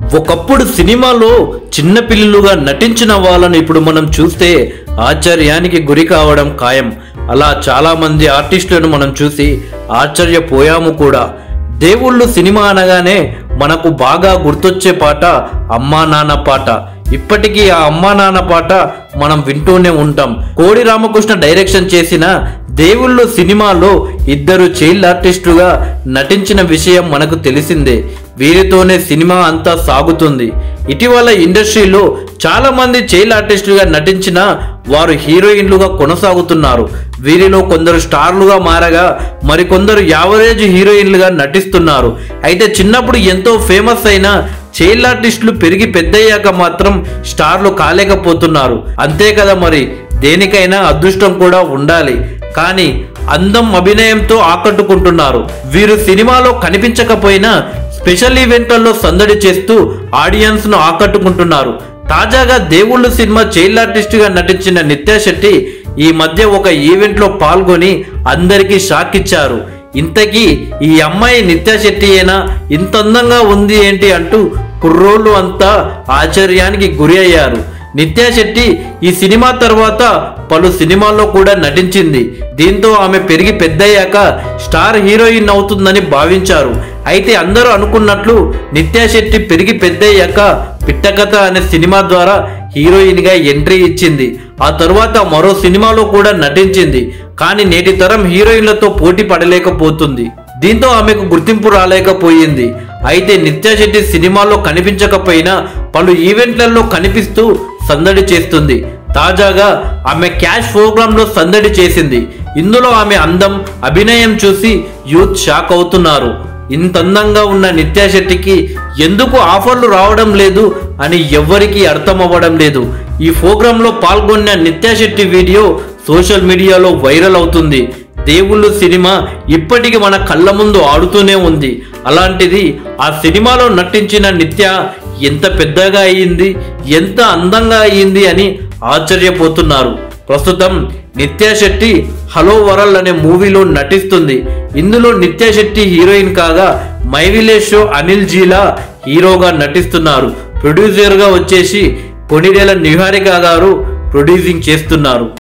ఒకప్పుడు సినిమాలో చిన్న పిల్లలుగా నటించిన వాళ్ళని ఇప్పుడు మనం చూస్తే ఆశ్చర్యానికి గురి కావడం ఖాయం. అలా చాలా మంది ఆర్టిస్టులను మనం చూసి ఆశ్చర్యపోయాము కూడా. దేవుళ్ళు సినిమా అనగానే మనకు బాగా గుర్తొచ్చే పాట అమ్మా నాన్న పాట. ఇప్పటికీ ఆ అమ్మా నాన్న పాట మనం వింటూనే ఉంటాం. కోడి రామకృష్ణ డైరెక్షన్ చేసిన దేవుళ్ళు సినిమాలో ఇద్దరు చైల్డ్ ఆర్టిస్టుగా నటించిన విషయం మనకు తెలిసిందే. వీరితోనే సినిమా అంతా సాగుతుంది. ఇటీవల ఇండస్ట్రీలో చాలా మంది చైల్డ్ ఆర్టిస్టులుగా నటించిన వారు హీరోయిన్లుగా కొనసాగుతున్నారు. వీరిలో కొందరు స్టార్లుగా మారగా మరికొందరు యావరేజ్ హీరోయిన్లుగా నటిస్తున్నారు. అయితే చిన్నప్పుడు ఎంతో ఫేమస్ అయిన చైల్డ్ ఆర్టిస్టులు పెరిగి పెద్దయ్యాక మాత్రం స్టార్లు కాలేకపోతున్నారు. అంతే కదా, మరి దేనికైనా అదృష్టం కూడా ఉండాలి. కానీ అందం అభినయంతో ఆకట్టుకుంటున్నారు. వీరు సినిమాలో కనిపించకపోయినా స్పెషల్ ఈవెంట్లలో సందడి చేస్తూ ఆడియన్స్ ను ఆకట్టుకుంటున్నారు. తాజాగా దేవుళ్ళు సినిమా చైల్డ్ ఆర్టిస్టుగా నటించిన నిత్యా శెట్టి ఈ మధ్య ఒక ఈవెంట్లో పాల్గొని అందరికీ షాక్ ఇచ్చారు. ఇంతకీ ఈ అమ్మాయి నిత్యా శెట్టియేనా, ఇంత అందంగా ఉంది ఏంటి అంటూ కుర్రోళ్ళు అంతా ఆశ్చర్యానికి గురి అయ్యారు. నిత్యా శెట్టి ఈ సినిమా తర్వాత పలు సినిమాల్లో కూడా నటించింది. దీంతో ఆమె పెరిగి పెద్దయ్యాక స్టార్ హీరోయిన్ అవుతుందని భావించారు. అయితే అందరూ అనుకున్నట్లు నిత్యా శెట్టి పెరిగి పెద్దయ్యాక పిట్టకథ అనే సినిమా ద్వారా హీరోయిన్ గా ఎంట్రీ ఇచ్చింది. ఆ తరువాత మరో సినిమాలో కూడా నటించింది. కానీ నేటి తరం హీరోయిన్లతో పోటీ పడలేకపోతుంది. దీంతో ఆమెకు గుర్తింపు రాలేకపోయింది. అయితే నిత్యా శెట్టి సినిమాలో కనిపించకపోయినా పలు ఈవెంట్లలో కనిపిస్తూ సందడి చేస్తుంది. తాజాగా ఆమె క్యాష్ ప్రోగ్రాంలో సందడి చేసింది. ఇందులో ఆమె అందం అభినయం చూసి యూత్ షాక్ అవుతున్నారు. ఇంత అందంగా ఉన్న నిత్యా శెట్టికి ఎందుకు ఆఫర్లు రావడం లేదు అని ఎవ్వరికీ అర్థం అవ్వడం లేదు. ఈ ప్రోగ్రాంలో పాల్గొన్న నిత్యా శెట్టి వీడియో సోషల్ మీడియాలో వైరల్ అవుతుంది. దేవుళ్ళు సినిమా ఇప్పటికీ మన కళ్ళ ముందు ఆడుతూనే ఉంది. అలాంటిది ఆ సినిమాలో నటించిన నిత్య ఎంత పెద్దగా అయ్యింది, ఎంత అందంగా అయ్యింది అని ఆశ్చర్యపోతున్నారు. ప్రస్తుతం నిత్యా శెట్టి హలో వరల్డ్ అనే మూవీలో నటిస్తుంది. ఇందులో నిత్యా శెట్టి హీరోయిన్ కాగా మై విలేజ్ షో అనిల్ జీలా హీరోగా నటిస్తున్నారు. ప్రొడ్యూసర్గా వచ్చేసి కొనిడెల నిహారిక గారు ప్రొడ్యూసింగ్ చేస్తున్నారు.